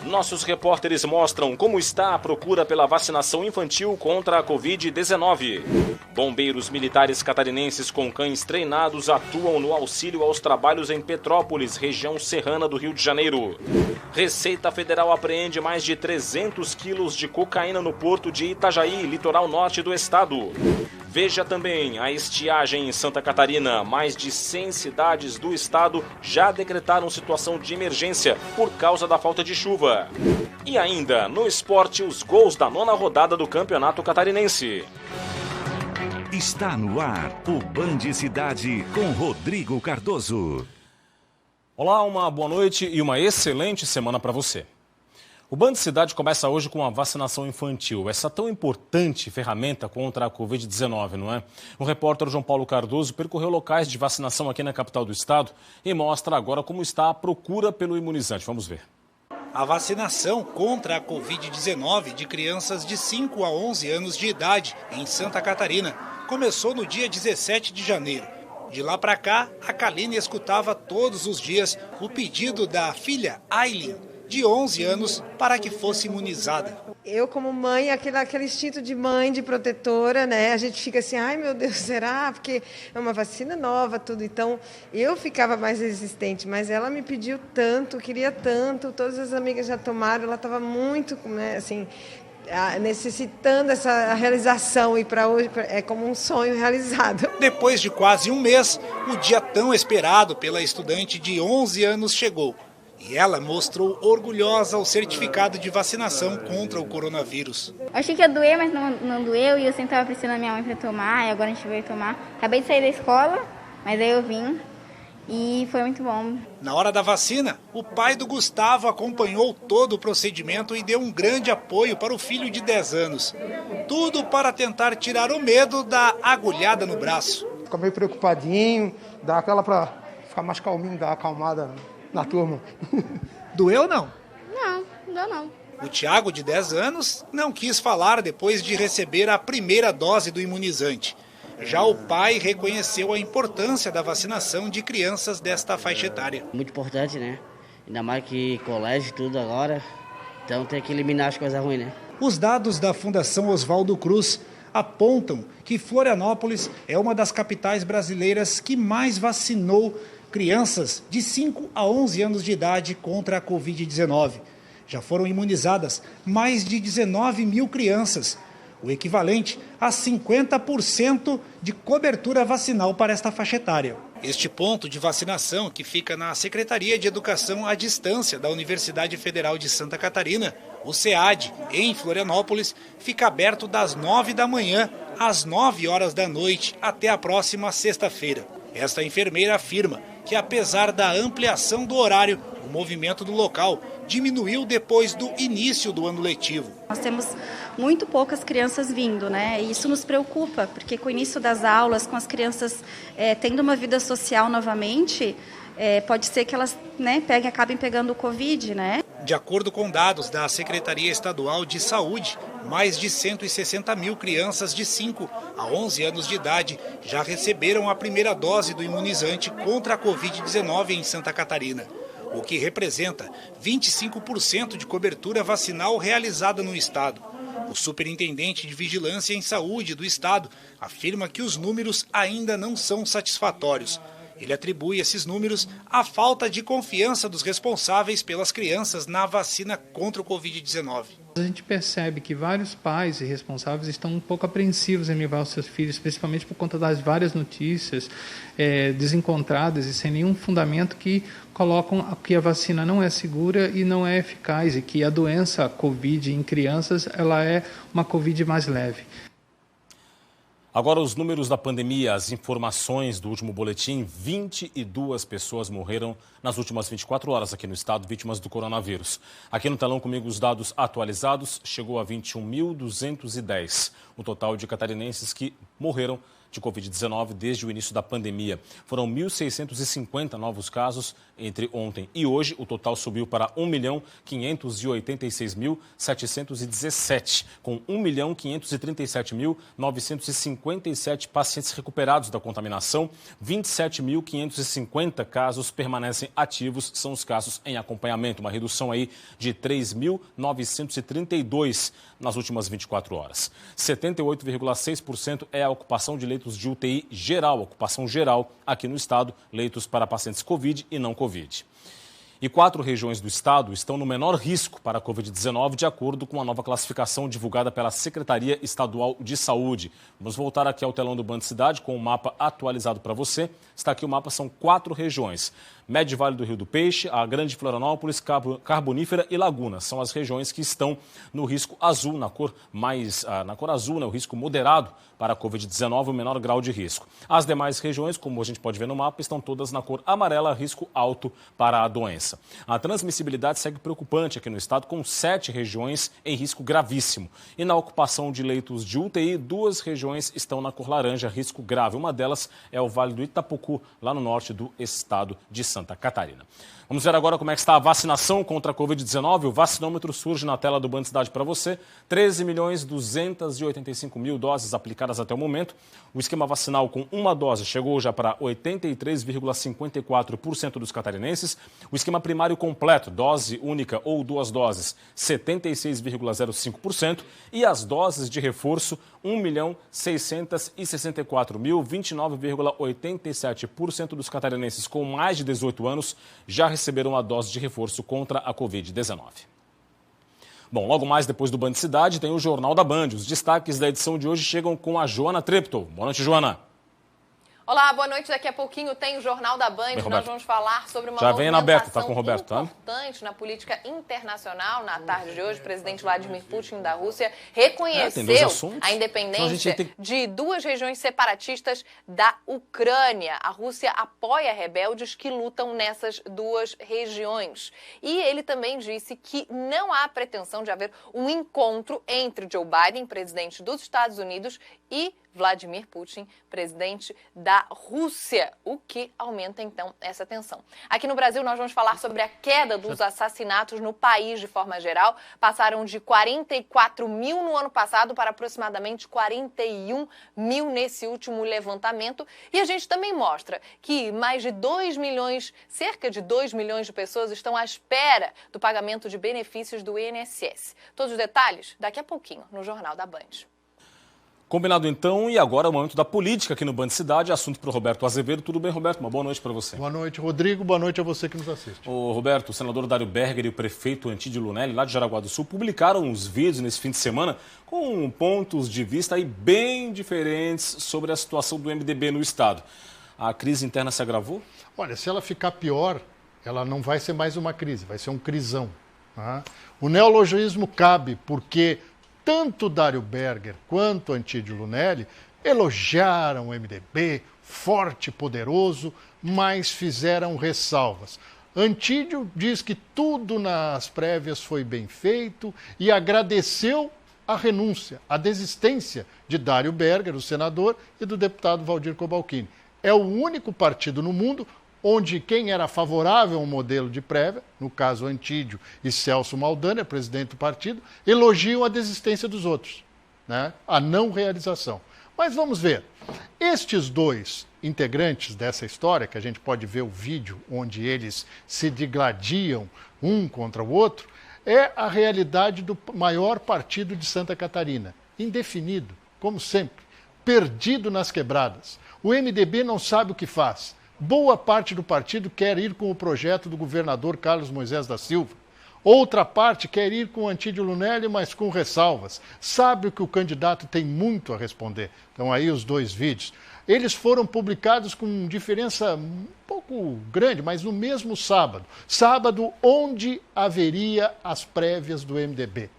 Nossos repórteres mostram como está a procura pela vacinação infantil contra a Covid-19. Bombeiros militares catarinenses com cães treinados atuam no auxílio aos trabalhos em Petrópolis, região serrana do Rio de Janeiro. Receita Federal apreende mais de 300 quilos de cocaína no porto de Itajaí, litoral norte do estado. Veja também a estiagem em Santa Catarina. Mais de 100 cidades do estado já decretaram situação de emergência por causa da falta de chuva. E ainda, no esporte, os gols da 9ª rodada do Campeonato Catarinense. Está no ar o Band Cidade com Rodrigo Cardoso. Olá, uma boa noite e uma excelente semana para você. O Band Cidade começa hoje com a vacinação infantil, essa tão importante ferramenta contra a Covid-19, não é? O repórter João Paulo Cardoso percorreu locais de vacinação aqui na capital do estado e mostra agora como está a procura pelo imunizante. Vamos ver. A vacinação contra a Covid-19 de crianças de 5 a 11 anos de idade em Santa Catarina começou no dia 17 de janeiro. De lá para cá, a Kaline escutava todos os dias o pedido da filha Aileen, de 11 anos, para que fosse imunizada. Eu, como mãe, aquele instinto de mãe, de protetora, né? A gente fica assim, ai meu Deus, será? Porque é uma vacina nova, tudo. Então, eu ficava mais resistente, mas ela me pediu tanto, queria tanto, todas as amigas já tomaram, ela estava muito, né, assim, necessitando essa realização, e para hoje é como um sonho realizado. Depois de quase um mês, o dia tão esperado pela estudante de 11 anos chegou. E ela mostrou orgulhosa o certificado de vacinação contra o coronavírus. Eu achei que ia doer, mas não doeu. E eu sempre estava pressionando a minha mãe para tomar, e agora a gente veio tomar. Acabei de sair da escola, mas aí eu vim e foi muito bom. Na hora da vacina, o pai do Gustavo acompanhou todo o procedimento e deu um grande apoio para o filho de 10 anos. Tudo para tentar tirar o medo da agulhada no braço. Fica meio preocupadinho, dá aquela para ficar mais calminho, dar uma acalmada na turma. Doeu não? Não deu não. O Thiago, de 10 anos, não quis falar depois de receber a primeira dose do imunizante. Já o pai reconheceu a importância da vacinação de crianças desta faixa etária. Muito importante, né? Ainda mais que colégio e tudo agora, então tem que eliminar as coisas ruins, né? Os dados da Fundação Oswaldo Cruz apontam que Florianópolis é uma das capitais brasileiras que mais vacinou crianças de 5 a 11 anos de idade contra a Covid-19. Já foram imunizadas mais de 19 mil crianças, o equivalente a 50% de cobertura vacinal para esta faixa etária. Este ponto de vacinação, que fica na Secretaria de Educação à Distância da Universidade Federal de Santa Catarina, o SEAD, em Florianópolis, fica aberto das 9 da manhã às 9 horas da noite até a próxima sexta-feira. Esta enfermeira afirma que, apesar da ampliação do horário, o movimento do local diminuiu depois do início do ano letivo. Nós temos muito poucas crianças vindo, né? E isso nos preocupa, porque com o início das aulas, com as crianças tendo uma vida social novamente, pode ser que elas, né, acabem pegando o Covid, né? De acordo com dados da Secretaria Estadual de Saúde, mais de 160 mil crianças de 5 a 11 anos de idade já receberam a primeira dose do imunizante contra a Covid-19 em Santa Catarina, o que representa 25% de cobertura vacinal realizada no estado. O superintendente de Vigilância em Saúde do estado afirma que os números ainda não são satisfatórios. Ele atribui esses números à falta de confiança dos responsáveis pelas crianças na vacina contra o Covid-19. A gente percebe que vários pais e responsáveis estão um pouco apreensivos em levar os seus filhos, principalmente por conta das várias notícias desencontradas e sem nenhum fundamento que colocam que a vacina não é segura e não é eficaz, e que a doença Covid em crianças ela é uma Covid mais leve. Agora os números da pandemia, as informações do último boletim: 22 pessoas morreram nas últimas 24 horas aqui no estado, vítimas do coronavírus. Aqui no telão comigo os dados atualizados, chegou a 21.210, o total de catarinenses que morreram de Covid-19 desde o início da pandemia. Foram 1.650 novos casos entre ontem e hoje. O total subiu para 1.586.717, com 1.537.957 pacientes recuperados da contaminação. 27.550 casos permanecem ativos, são os casos em acompanhamento, uma redução aí de 3.932 nas últimas 24 horas. 78,6% é a ocupação de leitos de UTI geral, ocupação geral aqui no estado, leitos para pacientes Covid e não Covid. E 4 regiões do estado estão no menor risco para a Covid-19, de acordo com a nova classificação divulgada pela Secretaria Estadual de Saúde. Vamos voltar aqui ao telão do Band Cidade com o mapa atualizado para você. Está aqui o mapa, são 4 regiões. Médio Vale do Rio do Peixe, a Grande Florianópolis, Carbonífera e Laguna. São as regiões que estão no risco azul, na cor azul, né, o risco moderado para a Covid-19, o menor grau de risco. As demais regiões, como a gente pode ver no mapa, estão todas na cor amarela, risco alto para a doença. A transmissibilidade segue preocupante aqui no estado, com 7 regiões em risco gravíssimo. E na ocupação de leitos de UTI, 2 regiões estão na cor laranja, risco grave. Uma delas é o Vale do Itapocu, lá no norte do estado de Santa Catarina. Vamos ver agora como é que está a vacinação contra a Covid-19. O vacinômetro surge na tela do Band Cidade para você. 13.285.000 doses aplicadas até o momento. O esquema vacinal com uma dose chegou já para 83,54% dos catarinenses. O esquema primário completo, dose única ou 2 doses, 76,05%. E as doses de reforço, 1.664.029,87% dos catarinenses com mais de 18 anos já receberam a dose de reforço contra a Covid-19. Bom, logo mais depois do Band Cidade tem o Jornal da Band. Os destaques da edição de hoje chegam com a Joana Treptow. Boa noite, Joana. Olá, boa noite. Daqui a pouquinho tem o Jornal da Band. Nós vamos falar sobre uma movimentação importante na política internacional. Na tarde de hoje, o presidente Vladimir Putin da Rússia reconheceu a independência de 2 regiões separatistas da Ucrânia. A Rússia apoia rebeldes que lutam nessas 2 regiões. E ele também disse que não há pretensão de haver um encontro entre Joe Biden, presidente dos Estados Unidos, e Vladimir Putin, presidente da Rússia, o que aumenta, então, essa tensão. Aqui no Brasil, nós vamos falar sobre a queda dos assassinatos no país de forma geral. Passaram de 44 mil no ano passado para aproximadamente 41 mil nesse último levantamento. E a gente também mostra que mais de 2 milhões, cerca de 2 milhões de pessoas estão à espera do pagamento de benefícios do INSS. Todos os detalhes daqui a pouquinho no Jornal da Band. Combinado então, e agora é o momento da política aqui no Band Cidade, assunto para o Roberto Azevedo. Tudo bem, Roberto? Uma boa noite para você. Boa noite, Rodrigo. Boa noite a você que nos assiste. Ô, Roberto, o senador Dário Berger e o prefeito Antídio Lunelli, lá de Jaraguá do Sul, publicaram uns vídeos nesse fim de semana com pontos de vista aí bem diferentes sobre a situação do MDB no estado. A crise interna se agravou? Olha, se ela ficar pior, ela não vai ser mais uma crise, vai ser um crisão. Tá? O neologismo cabe porque tanto Dário Berger quanto Antídio Lunelli elogiaram o MDB, forte e poderoso, mas fizeram ressalvas. Antídio diz que tudo nas prévias foi bem feito e agradeceu a renúncia, a desistência de Dário Berger, o senador, e do deputado Valdir Cobalcini. É o único partido no mundo onde quem era favorável ao modelo de prévia, no caso Antídio e Celso Maldaner, presidente do partido, elogiam a desistência dos outros, né? A não realização. Mas vamos ver, estes 2 integrantes dessa história, que a gente pode ver o vídeo onde eles se digladiam um contra o outro, é a realidade do maior partido de Santa Catarina, indefinido, como sempre, perdido nas quebradas. O MDB não sabe o que faz. Boa parte do partido quer ir com o projeto do governador Carlos Moisés da Silva. Outra parte quer ir com o Antídio Lunelli, mas com ressalvas. Sabe que o candidato tem muito a responder. Então aí os 2 vídeos. Eles foram publicados com diferença um pouco grande, mas no mesmo sábado. Sábado onde haveria as prévias do MDB.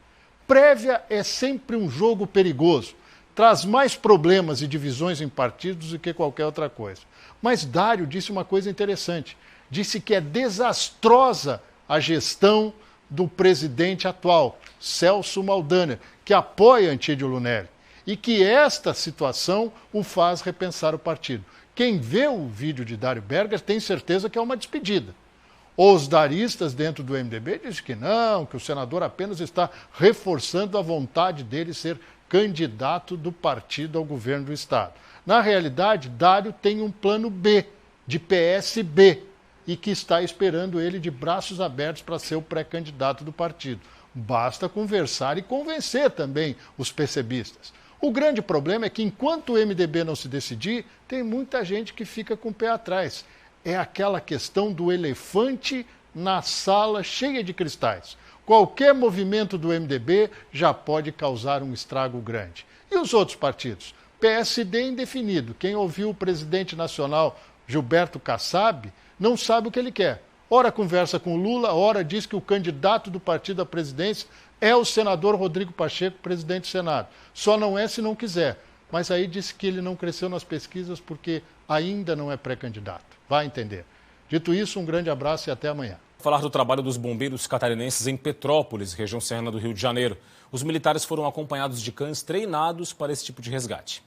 Prévia é sempre um jogo perigoso. Traz mais problemas e divisões em partidos do que qualquer outra coisa. Mas Dário disse uma coisa interessante. Disse que é desastrosa a gestão do presidente atual, Celso Maldaner, que apoia Antídio Lunelli. e que esta situação o faz repensar o partido. Quem vê o vídeo de Dário Berger tem certeza que é uma despedida. Os daristas dentro do MDB dizem que não, que o senador apenas está reforçando a vontade dele ser candidato do partido ao governo do Estado. Na realidade, Dário tem um plano B, de PSB, e que está esperando ele de braços abertos para ser o pré-candidato do partido. Basta conversar e convencer também os PCBistas. O grande problema é que enquanto o MDB não se decidir, tem muita gente que fica com o pé atrás. É aquela questão do elefante na sala cheia de cristais. Qualquer movimento do MDB já pode causar um estrago grande. E os outros partidos? PSD indefinido. Quem ouviu o presidente nacional Gilberto Kassab não sabe o que ele quer. Ora conversa com Lula, ora diz que o candidato do partido à presidência é o senador Rodrigo Pacheco, presidente do Senado. Só não é se não quiser. Mas aí disse que ele não cresceu nas pesquisas porque ainda não é pré-candidato. Vai entender. Dito isso, um grande abraço e até amanhã. Falar do trabalho dos bombeiros catarinenses em Petrópolis, região serrana do Rio de Janeiro. Os militares foram acompanhados de cães treinados para esse tipo de resgate.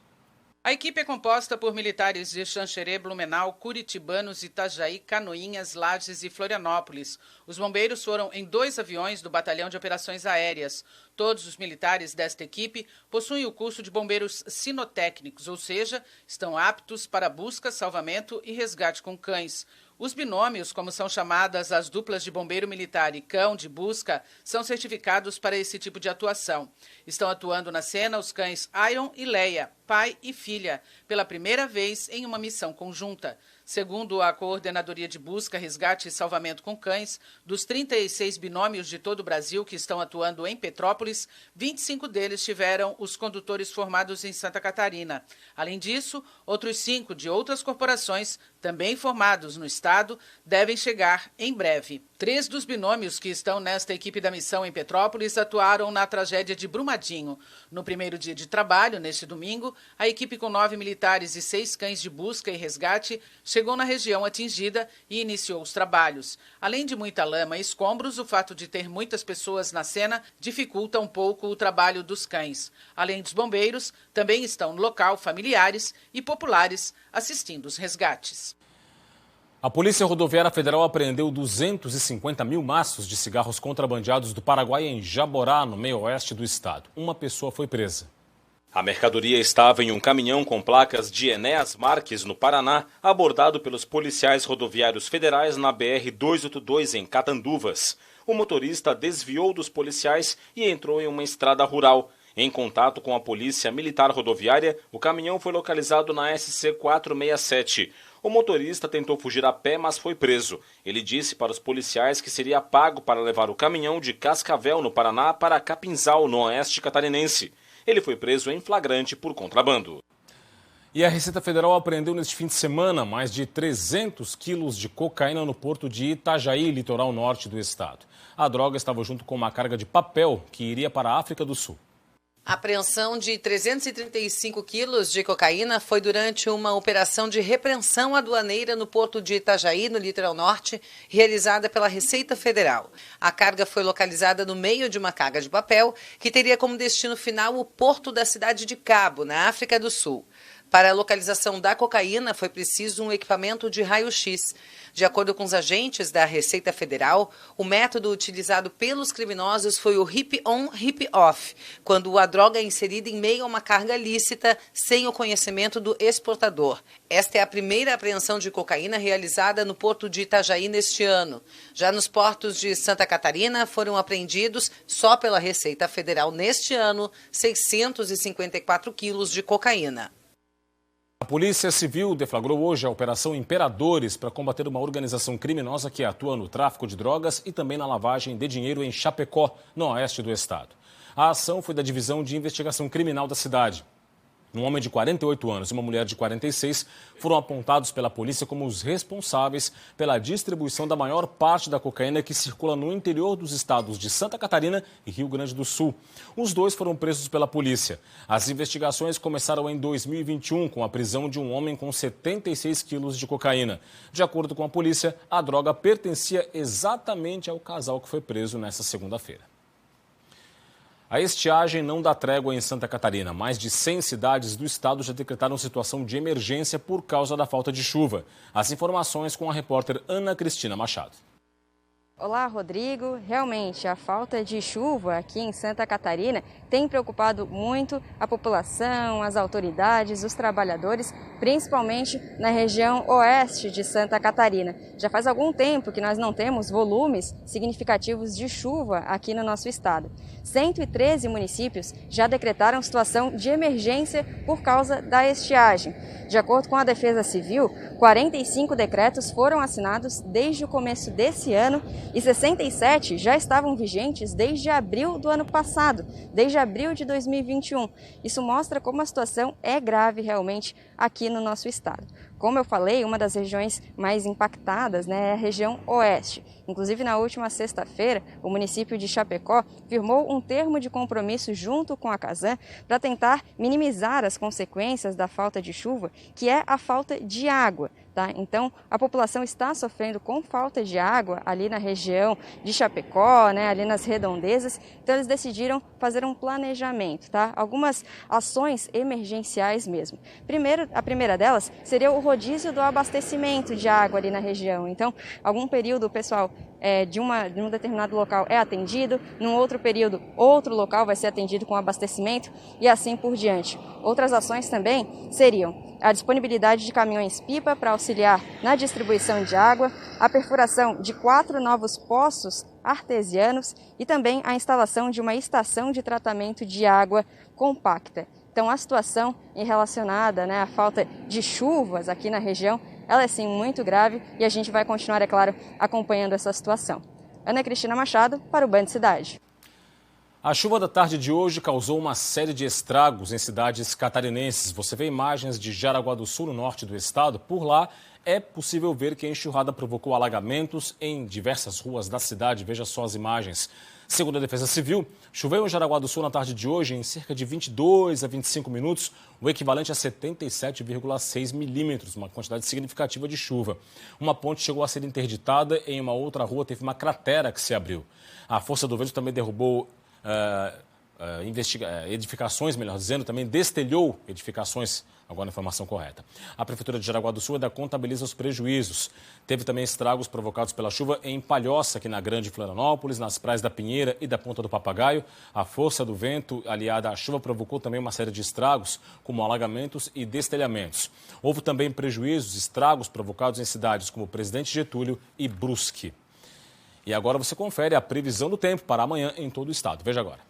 A equipe é composta por militares de Xanxerê, Blumenau, Curitibanos, Itajaí, Canoinhas, Lages e Florianópolis. Os bombeiros foram em 2 aviões do Batalhão de Operações Aéreas. Todos os militares desta equipe possuem o curso de bombeiros sinotécnicos, ou seja, estão aptos para busca, salvamento e resgate com cães. Os binômios, como são chamadas as duplas de bombeiro militar e cão de busca, são certificados para esse tipo de atuação. Estão atuando na cena os cães Iron e Leia, pai e filha, pela primeira vez em uma missão conjunta. Segundo a Coordenadoria de Busca, Resgate e Salvamento com Cães, dos 36 binômios de todo o Brasil que estão atuando em Petrópolis, 25 deles tiveram os condutores formados em Santa Catarina. Além disso, outros 5 de outras corporações, também formados no estado, devem chegar em breve. 3 dos binômios que estão nesta equipe da missão em Petrópolis atuaram na tragédia de Brumadinho. No primeiro dia de trabalho, neste domingo, a equipe com 9 militares e 6 cães de busca e resgate chegou na região atingida e iniciou os trabalhos. Além de muita lama e escombros, o fato de ter muitas pessoas na cena dificulta um pouco o trabalho dos cães. Além dos bombeiros, também estão no local familiares e populares assistindo os resgates. A Polícia Rodoviária Federal apreendeu 250 mil maços de cigarros contrabandeados do Paraguai em Jaborá, no meio-oeste do estado. Uma pessoa foi presa. A mercadoria estava em um caminhão com placas de Enéas Marques, no Paraná, abordado pelos policiais rodoviários federais na BR-282, em Catanduvas. O motorista desviou dos policiais e entrou em uma estrada rural. Em contato com a Polícia Militar Rodoviária, o caminhão foi localizado na SC-467. O motorista tentou fugir a pé, mas foi preso. Ele disse para os policiais que seria pago para levar o caminhão de Cascavel, no Paraná, para Capinzal, no oeste catarinense. Ele foi preso em flagrante por contrabando. E a Receita Federal apreendeu neste fim de semana mais de 300 quilos de cocaína no porto de Itajaí, litoral norte do estado. A droga estava junto com uma carga de papel que iria para a África do Sul. A apreensão de 335 quilos de cocaína foi durante uma operação de repreensão aduaneira no porto de Itajaí, no litoral norte, realizada pela Receita Federal. A carga foi localizada no meio de uma carga de papel, que teria como destino final o porto da cidade de Cabo, na África do Sul. Para a localização da cocaína, foi preciso um equipamento de raio-x. De acordo com os agentes da Receita Federal, o método utilizado pelos criminosos foi o hip-on, hip-off, quando a droga é inserida em meio a uma carga lícita sem o conhecimento do exportador. Esta é a primeira apreensão de cocaína realizada no porto de Itajaí neste ano. Já nos portos de Santa Catarina, foram apreendidos, só pela Receita Federal neste ano, 654 quilos de cocaína. A Polícia Civil deflagrou hoje a Operação Imperadores para combater uma organização criminosa que atua no tráfico de drogas e também na lavagem de dinheiro em Chapecó, no oeste do estado. A ação foi da Divisão de Investigação Criminal da cidade. Um homem de 48 anos e uma mulher de 46 foram apontados pela polícia como os responsáveis pela distribuição da maior parte da cocaína que circula no interior dos estados de Santa Catarina e Rio Grande do Sul. Os dois foram presos pela polícia. As investigações começaram em 2021 com a prisão de um homem com 76 quilos de cocaína. De acordo com a polícia, a droga pertencia exatamente ao casal que foi preso nesta segunda-feira. A estiagem não dá trégua em Santa Catarina. Mais de 100 cidades do estado já decretaram situação de emergência por causa da falta de chuva. As informações com a repórter Ana Cristina Machado. Olá, Rodrigo. Realmente, a falta de chuva aqui em Santa Catarina tem preocupado muito a população, as autoridades, os trabalhadores, principalmente na região oeste de Santa Catarina. Já faz algum tempo que nós não temos volumes significativos de chuva aqui no nosso estado. 113 municípios já decretaram situação de emergência por causa da estiagem. De acordo com a Defesa Civil, 45 decretos foram assinados desde o começo desse ano e 67 já estavam vigentes desde abril do ano passado, desde abril de 2021. Isso mostra como a situação é grave realmente aqui no nosso estado. Como eu falei, uma das regiões mais impactadas, é a região oeste. Inclusive, na última sexta-feira, o município de Chapecó firmou um termo de compromisso junto com a Casan para tentar minimizar as consequências da falta de chuva, que é a falta de água. Então, a população está sofrendo com falta de água ali na região de Chapecó, ali nas redondezas. Então, eles decidiram fazer um planejamento, algumas ações emergenciais mesmo. A primeira delas seria o rodízio do abastecimento de água ali na região. Então, algum período o pessoal de um determinado local é atendido, num outro período outro local vai ser atendido com abastecimento e assim por diante. Outras ações também seriam a disponibilidade de caminhões-pipa para auxiliar na distribuição de água, a perfuração de 4 novos poços artesianos e também a instalação de uma estação de tratamento de água compacta. Então, a situação relacionada à falta de chuvas aqui na região, ela é sim muito grave e a gente vai continuar, é claro, acompanhando essa situação. Ana Cristina Machado, para o Band Cidade. A chuva da tarde de hoje causou uma série de estragos em cidades catarinenses. Você vê imagens de Jaraguá do Sul, no norte do estado. Por lá, é possível ver que a enxurrada provocou alagamentos em diversas ruas da cidade. Veja só as imagens. Segundo a Defesa Civil, choveu em Jaraguá do Sul na tarde de hoje em cerca de 22 a 25 minutos, o equivalente a 77,6 milímetros, uma quantidade significativa de chuva. Uma ponte chegou a ser interditada, em uma outra rua teve uma cratera que se abriu. A força do vento também derrubou edificações, melhor dizendo, também destelhou edificações, agora a informação correta. A Prefeitura de Jaraguá do Sul ainda contabiliza os prejuízos. Teve também estragos provocados pela chuva em Palhoça, aqui na Grande Florianópolis, nas praias da Pinheira e da Ponta do Papagaio. A força do vento aliada à chuva provocou também uma série de estragos, como alagamentos e destelhamentos. Houve também prejuízos, estragos provocados em cidades como Presidente Getúlio e Brusque. E agora você confere a previsão do tempo para amanhã em todo o estado. Veja agora.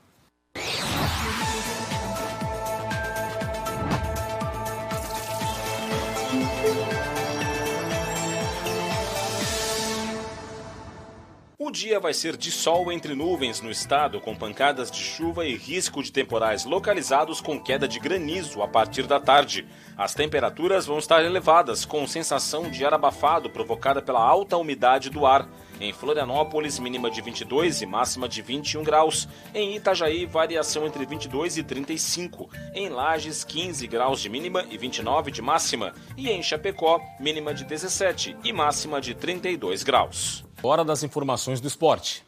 O dia vai ser de sol entre nuvens no estado, com pancadas de chuva e risco de temporais localizados com queda de granizo a partir da tarde. As temperaturas vão estar elevadas, com sensação de ar abafado provocada pela alta umidade do ar. Em Florianópolis, mínima de 22 e máxima de 21 graus. Em Itajaí, variação entre 22 e 35. Em Lages, 15 graus de mínima e 29 de máxima. E em Chapecó, mínima de 17 e máxima de 32 graus. Hora das informações do esporte.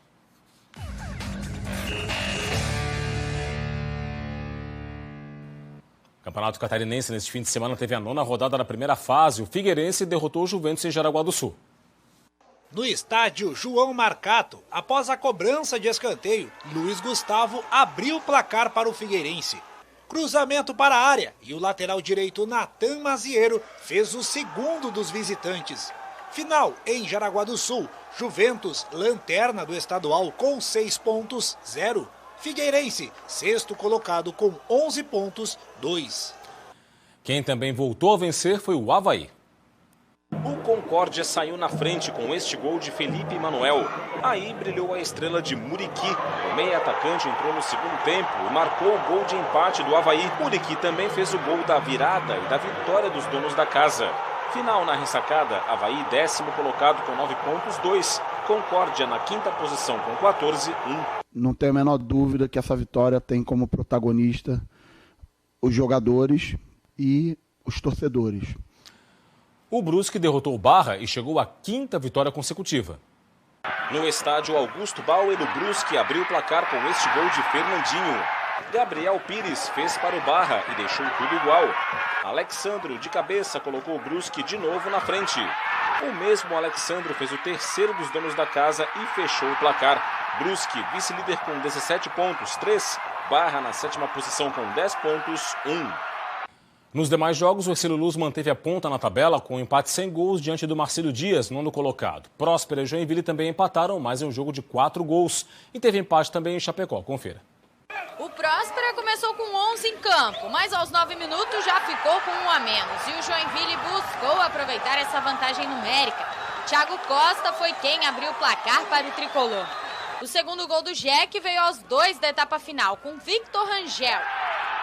O Campeonato Catarinense neste fim de semana teve a 9ª rodada da primeira fase. O Figueirense derrotou o Juventus em Jaraguá do Sul. No estádio João Marcato, após a cobrança de escanteio, Luiz Gustavo abriu o placar para o Figueirense. Cruzamento para a área e o lateral direito Natan Maziero fez o segundo dos visitantes. Final em Jaraguá do Sul, Juventus, lanterna do estadual com 6 pontos, 0. Figueirense, sexto colocado com 11 pontos, 2. Quem também voltou a vencer foi o Avaí. O Concórdia saiu na frente com este gol de Felipe Manuel. Aí brilhou a estrela de Muriqui. O meio-atacante entrou no segundo tempo e marcou o gol de empate do Avaí. Muriqui também fez o gol da virada e da vitória dos donos da casa. Final na ressacada, Avaí 10º colocado com 9 pontos, 2. Concórdia na 5ª posição com 14, 1. Não tenho a menor dúvida que essa vitória tem como protagonista os jogadores e os torcedores. O Brusque derrotou o Barra e chegou à 5ª vitória consecutiva. No estádio Augusto Bauer, o Brusque abriu o placar com este gol de Fernandinho. Gabriel Pires fez para o Barra e deixou tudo igual. Alexandro, de cabeça, colocou o Brusque de novo na frente. O mesmo Alexandro fez o terceiro dos donos da casa e fechou o placar. Brusque, vice-líder com 17 pontos, 3. Barra na 7ª posição com 10 pontos, 1. Nos demais jogos, o Ercílio Luz manteve a ponta na tabela com um empate sem gols diante do Marcílio Dias, nono colocado. Próspera e Joinville também empataram, mas em um jogo de 4 gols. E teve empate também em Chapecó. Confira. O Próspera começou com 11 em campo, mas aos 9 minutos já ficou com 1 a menos. E o Joinville buscou aproveitar essa vantagem numérica. Thiago Costa foi quem abriu o placar para o tricolor. O segundo gol do Jack veio aos 2 da etapa final, com Victor Rangel.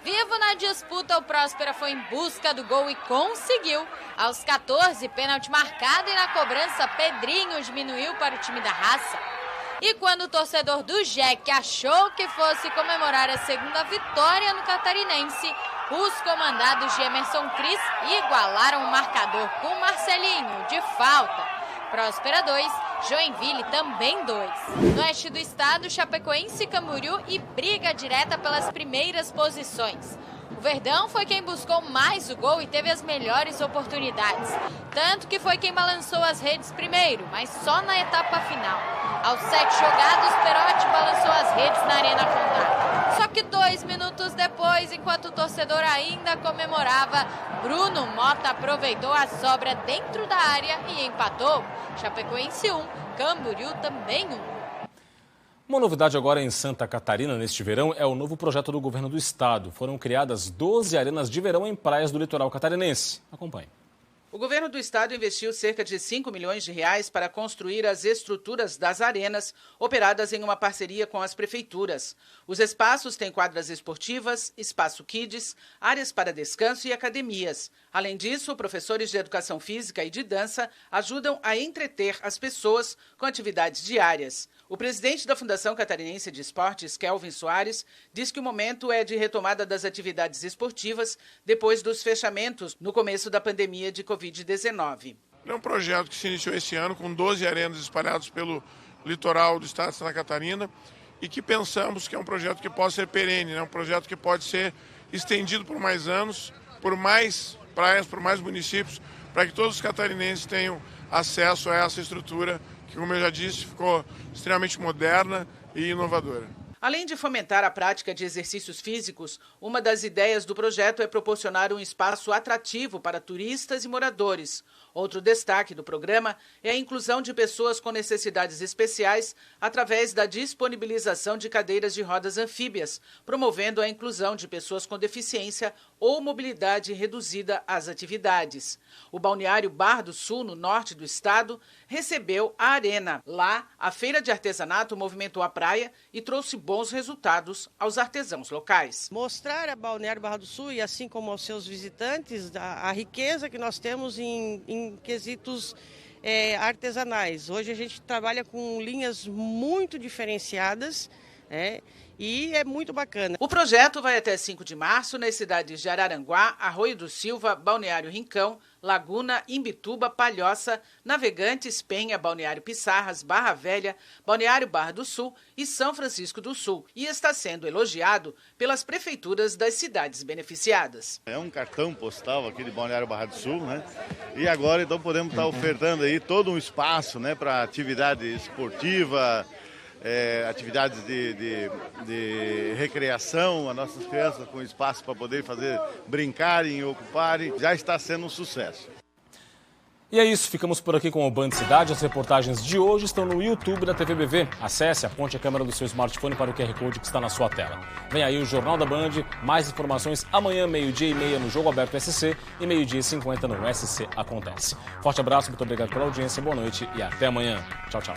Vivo na disputa, o Próspera foi em busca do gol e conseguiu. Aos 14, pênalti marcado e na cobrança, Pedrinho diminuiu para o time da raça. E quando o torcedor do Jack achou que fosse comemorar a segunda vitória no Catarinense, os comandados de Emerson Cris igualaram o marcador com Marcelinho, de falta. Próspera 2, Joinville também 2. No oeste do estado, Chapecoense, Camboriú e briga direta pelas primeiras posições. O Verdão foi quem buscou mais o gol e teve as melhores oportunidades. Tanto que foi quem balançou as redes primeiro, mas só na etapa final. Aos 7 jogados, Perotti balançou as redes na Arena Condá. Só que 2 minutos depois, enquanto o torcedor ainda comemorava, Bruno Mota aproveitou a sobra dentro da área e empatou. Chapecoense 1, Camboriú também 1. Uma novidade agora em Santa Catarina neste verão é o novo projeto do governo do estado. Foram criadas 12 arenas de verão em praias do litoral catarinense. Acompanhe. O governo do estado investiu cerca de 5 milhões de reais para construir as estruturas das arenas, operadas em uma parceria com as prefeituras. Os espaços têm quadras esportivas, espaço kids, áreas para descanso e academias. Além disso, professores de educação física e de dança ajudam a entreter as pessoas com atividades diárias. O presidente da Fundação Catarinense de Esportes, Kelvin Soares, diz que o momento é de retomada das atividades esportivas depois dos fechamentos no começo da pandemia de Covid-19. É um projeto que se iniciou esse ano com 12 arenas espalhadas pelo litoral do estado de Santa Catarina e que pensamos que é um projeto que pode ser perene, né? Um projeto que pode ser estendido por mais anos, por mais praias, por mais municípios, para que todos os catarinenses tenham acesso a essa estrutura que, como eu já disse, ficou extremamente moderna e inovadora. Além de fomentar a prática de exercícios físicos, uma das ideias do projeto é proporcionar um espaço atrativo para turistas e moradores. Outro destaque do programa é a inclusão de pessoas com necessidades especiais através da disponibilização de cadeiras de rodas anfíbias, promovendo a inclusão de pessoas com deficiência ou mobilidade reduzida às atividades. O balneário Barra do Sul, no norte do estado, recebeu a arena. Lá, a feira de artesanato movimentou a praia e trouxe bons resultados aos artesãos locais. Mostrar a Balneário Barra do Sul e assim como aos seus visitantes a riqueza que nós temos em quesitos artesanais. Hoje a gente trabalha com linhas muito diferenciadas, e é muito bacana. O projeto vai até 5 de março nas cidades de Araranguá, Arroio do Silva, Balneário Rincão, Laguna, Imbituba, Palhoça, Navegantes, Penha, Balneário Pissarras, Barra Velha, Balneário Barra do Sul e São Francisco do Sul, e está sendo elogiado pelas prefeituras das cidades beneficiadas. É um cartão postal aqui de Balneário Barra do Sul, né? E agora então podemos estar ofertando aí todo um espaço, né, para atividade esportiva, atividades de recreação, as nossas crianças com espaço para poder brincarem e ocuparem, já está sendo um sucesso. E é isso, ficamos por aqui com o Band Cidade. As reportagens de hoje estão no YouTube da TVBV. Acesse, aponte a câmera do seu smartphone para o QR Code que está na sua tela. Vem aí o Jornal da Band, mais informações amanhã, 12h30 no Jogo Aberto SC e 12h50 no SC Acontece. Forte abraço, muito obrigado pela audiência, boa noite e até amanhã. Tchau, tchau.